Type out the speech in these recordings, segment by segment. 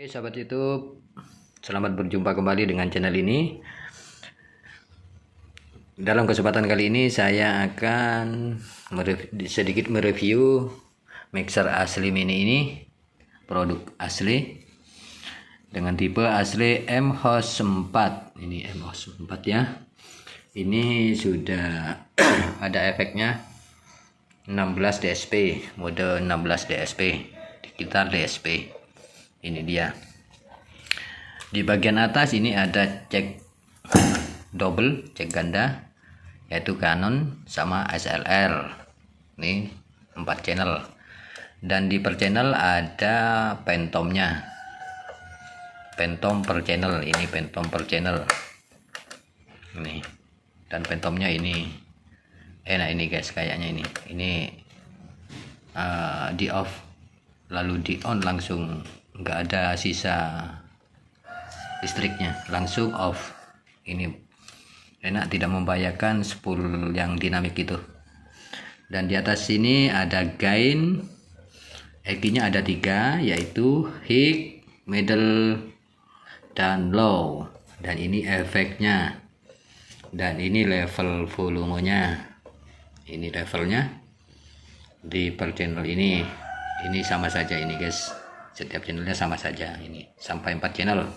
Oke sahabat YouTube, selamat berjumpa kembali dengan channel ini. Dalam kesempatan kali ini saya akan sedikit mereview mixer asli mini ini, produk asli dengan tipe asli M-Host 4. Ini M-Host 4 ya. Ini sudah ada efeknya 16 DSP, mode 16 DSP, gitar DSP. Ini dia. Di bagian atas ini ada cek double, cek ganda, yaitu Canon sama SLR. Ini 4 channel. Dan di per channel ada pentomnya. Pentom per channel, ini pentom per channel. Ini. Dan pentomnya ini. Nah ini guys, kayaknya ini. Ini di off, lalu di on langsung, nggak ada sisa listriknya, langsung off. Ini enak, tidak membahayakan spool yang dinamik itu. Dan di atas sini ada gain, EQ-nya ada 3, yaitu high, middle, dan low. Dan ini efeknya, dan ini level volumenya. Ini levelnya di per channel ini sama saja ini guys. Setiap channelnya sama saja, ini sampai 4 channel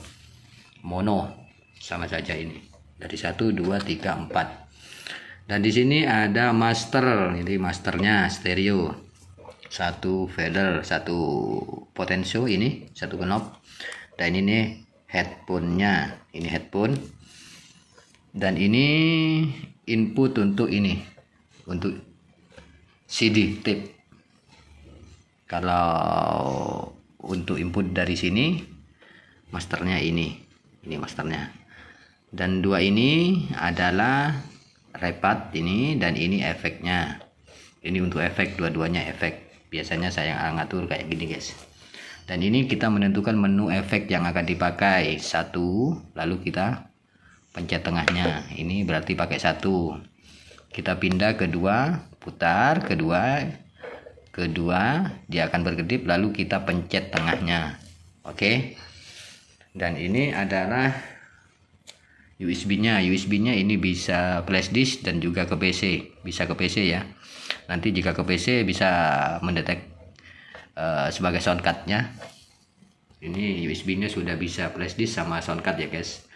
mono sama saja, ini dari 1 2 3 4. Dan di sini ada master, ini masternya stereo, 1 fader, 1 potensio, ini 1 knob. Dan ini headphone-nya, ini headphone. Dan ini input untuk ini, untuk CD tape. Kalau untuk input dari sini, masternya ini masternya. Dan 2 ini adalah repad ini, dan ini efeknya. Ini untuk efek, dua-duanya efek. Biasanya saya ngatur kayak gini guys. Dan ini kita menentukan menu efek yang akan dipakai. 1, lalu kita pencet tengahnya. Ini berarti pakai 1. Kita pindah ke 2, putar ke 2. Dia akan berkedip, lalu kita pencet tengahnya. Oke. Dan ini adalah USB-nya. USB-nya ini bisa flash disk dan juga ke PC. Bisa ke PC ya. Nanti jika ke PC bisa mendetek sebagai soundcard-nya. Ini USB-nya sudah bisa flash disk sama soundcard ya guys.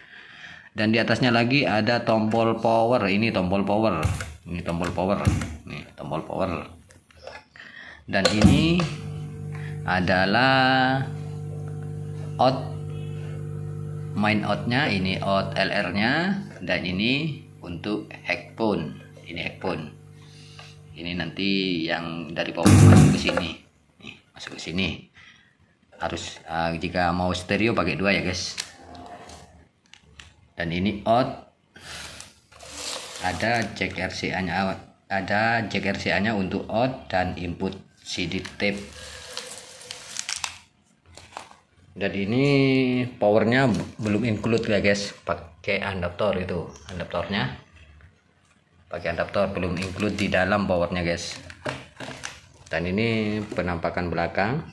Dan di atasnya lagi ada tombol power. Ini tombol power. Ini tombol power. Nih, tombol power. Dan ini adalah out, main outnya, ini out LR-nya. Dan ini untuk headphone. Ini headphone. Ini nanti yang dari power masuk ke sini. Nih, masuk ke sini. Harus jika mau stereo pakai 2 ya guys. Dan ini out. Ada jack RCA-nya, untuk out dan input CD tape. Dan ini powernya belum include ya guys, pakai adaptor, itu adaptornya pakai adaptor, belum include di dalam powernya guys. Dan ini penampakan belakang,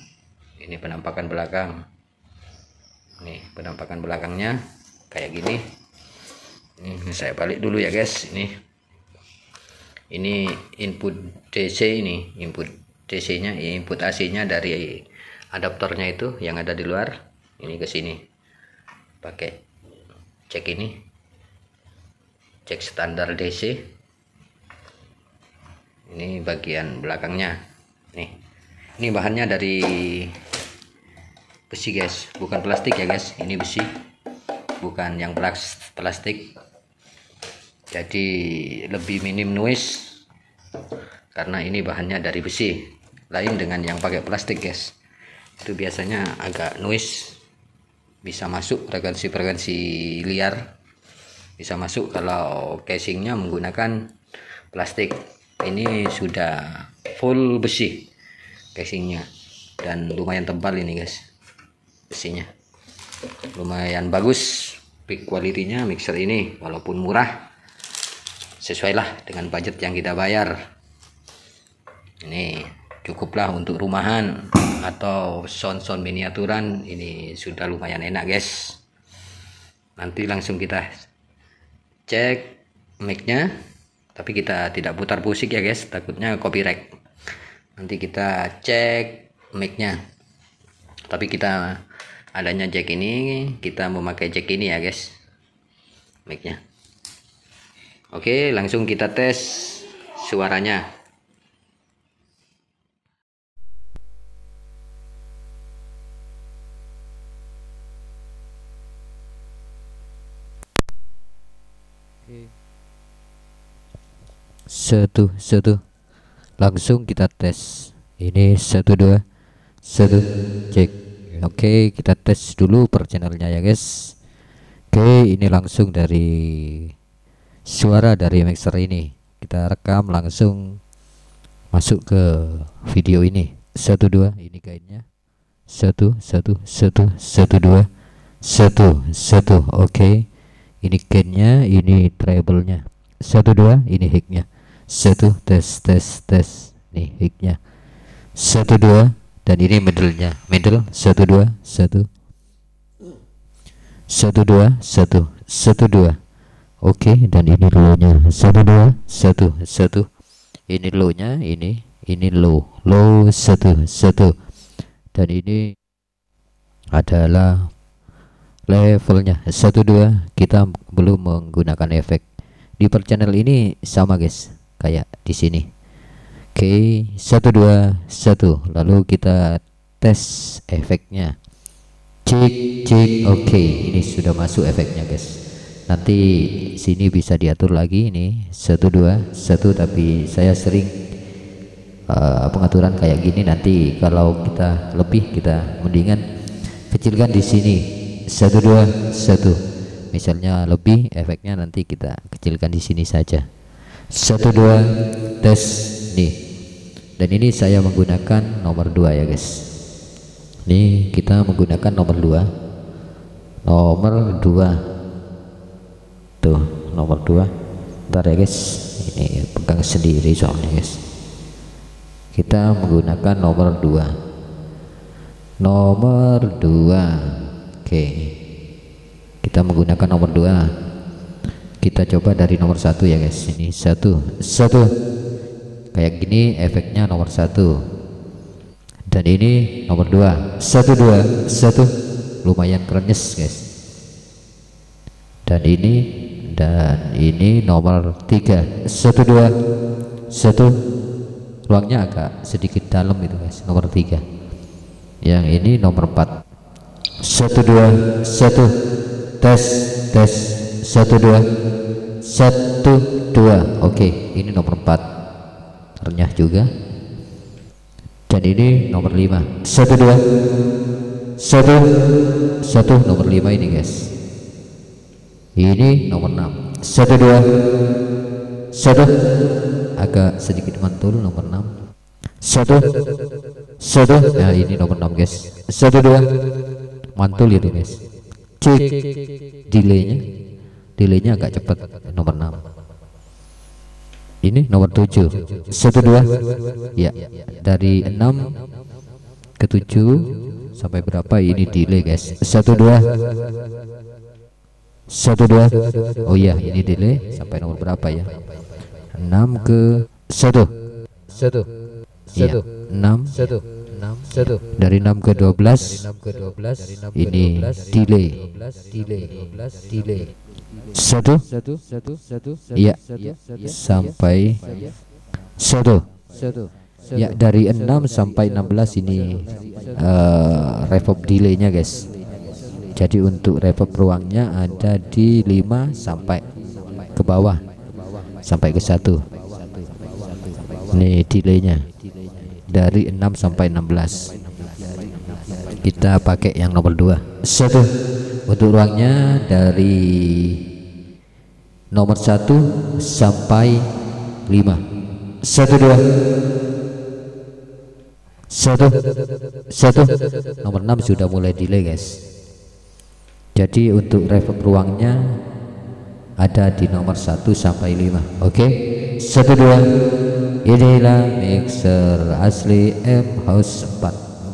ini penampakan belakang, nih penampakan belakangnya kayak gini. Ini saya balik dulu ya guys. Ini input DC, ini input DC-nya, input AC-nya dari adaptornya itu yang ada di luar. Ini ke sini. Pakai cek ini. Cek standar DC. Ini bagian belakangnya. Nih. Ini bahannya dari besi guys, bukan plastik ya guys. Ini besi. Bukan yang plastik. Jadi lebih minim noise karena ini bahannya dari besi. Lain dengan yang pakai plastik guys, itu biasanya agak noise, bisa masuk frekuensi liar, bisa masuk kalau casingnya menggunakan plastik. Ini sudah full besi casingnya, dan lumayan tebal ini guys, besinya lumayan bagus. Big quality-nya mixer ini, walaupun murah, sesuai lah dengan budget yang kita bayar. Ini cukuplah untuk rumahan. atau sound miniaturan ini sudah lumayan enak guys. Nanti langsung kita cek mic-nya, tapi kita tidak putar musik ya guys, takutnya copyright. Nanti kita cek mic-nya, tapi kita adanya jack ini, kita memakai jack ini ya guys, mic-nya. Oke, langsung kita tes suaranya. Satu langsung kita tes. Ini 1 2 1 cek. Oke, kita tes dulu per channelnya ya guys. Oke, ini langsung dari suara dari mixer ini kita rekam langsung masuk ke video ini. 1 2 ini gainnya 1 1 1 1 2 1 1. Oke, ini gainnya, ini treble-nya 1 2, ini high-nya 1 tes nih high-nya 1 2, dan ini middle-nya 1 2 1 1 2 1 2. Oke, dan ini low-nya 1 2 1 1. Ini low-nya, ini low 1 1. Dan ini adalah levelnya 1 2. Kita belum menggunakan efek di per channel ini, sama guys kayak di sini. Oke, 1 2 1. Lalu kita tes efeknya, cek. Oke, ini sudah masuk efeknya guys. Nanti sini bisa diatur lagi, ini 1 2 1, tapi saya sering pengaturan kayak gini. Nanti kalau kita lebih, kita mendingan kecilkan di sini 1 2 1. Misalnya lebih efeknya, nanti kita kecilkan di sini saja 1 2 tes nih. Dan ini saya menggunakan nomor 2 ya guys. Nih kita menggunakan nomor 2 tuh, nomor 2. Bentar ya guys, ini pegang sendiri soalnya guys. Kita menggunakan nomor 2. Oke, kita menggunakan nomor 2. Kita coba dari nomor 1 ya guys. Ini 1 kayak gini efeknya nomor 1. Dan ini nomor 2 1 2 1, lumayan krenyes guys. Dan ini nomor 3 1 2 1, ruangnya agak sedikit dalam itu guys, nomor 3. Yang ini nomor 4 1 2 1 tes 1 2 1 2. Oke, ini nomor 4 renyah juga. Dan ini nomor 5 1 2 1 nomor 5 ini guys. Ini nomor 6 1 2 1, agak sedikit mantul nomor 6 1. Nah ini nomor 6 guys, 1 2 mantul itu guys. Cek delaynya agak cepat, nomor 6. Ini nomor 7 1 2 ya, dari 6 ke 7 sampai berapa ini delay guys. 1 2 oh iya, ini delay sampai nomor berapa ya, 6 ke 1 ya, 6 dari 6 ke 12 ini delay 1 ya, sampai 1 ya, dari 6 sampai 16 ini reverb delaynya guys. Jadi untuk reverb ruangnya ada di 5 sampai ke bawah sampai ke 1. Ini delaynya dari 6 sampai 16. Kita pakai yang nomor 2 1. Untuk ruangnya dari nomor 1 sampai 5 1 nomor 6 sudah mulai delay guys. Jadi untuk reverb ruangnya ada di nomor 1 sampai 5. Oke, 1 2. Inilah mixer asli M House 4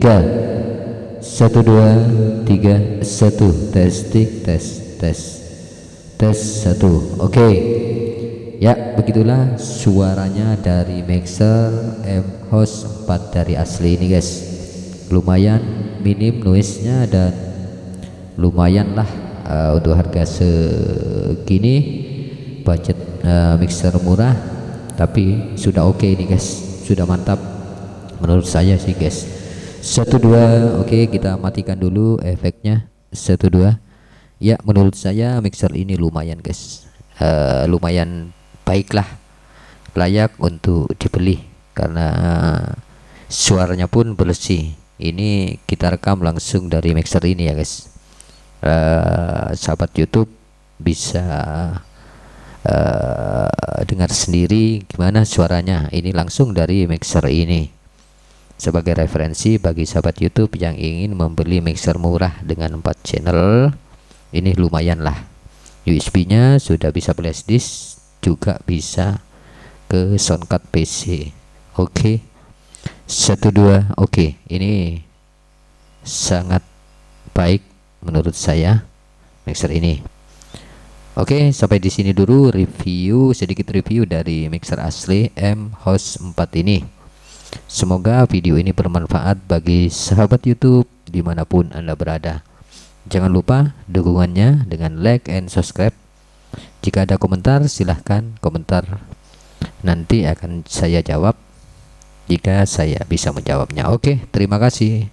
3 1 2 3 1 testing tes 1. Oke. Ya, begitulah suaranya dari mixer M Host 4 dari asli ini guys. Lumayan minim noise-nya dan lumayan lah untuk harga segini, budget mixer murah tapi sudah oke ini guys, sudah mantap menurut saya sih guys. 1 2. Oke, kita matikan dulu efeknya. 1 2. Ya, menurut saya mixer ini lumayan guys, lumayan baiklah, layak untuk dibeli karena suaranya pun bersih. Ini kita rekam langsung dari mixer ini ya guys. Sahabat YouTube bisa dengar sendiri gimana suaranya ini langsung dari mixer ini, sebagai referensi bagi sahabat YouTube yang ingin membeli mixer murah dengan 4 channel. Ini lumayan lah, USB nya sudah bisa flash disk, juga bisa ke soundcard PC. Oke. 1 2. Oke, ini sangat baik menurut saya mixer ini. Oke, sampai di sini dulu sedikit review dari mixer asli M Host 4 ini. Semoga video ini bermanfaat bagi sahabat YouTube dimanapun Anda berada. Jangan lupa dukungannya dengan like and subscribe. Jika ada komentar silahkan komentar, nanti akan saya jawab jika saya bisa menjawabnya. Oke, terima kasih.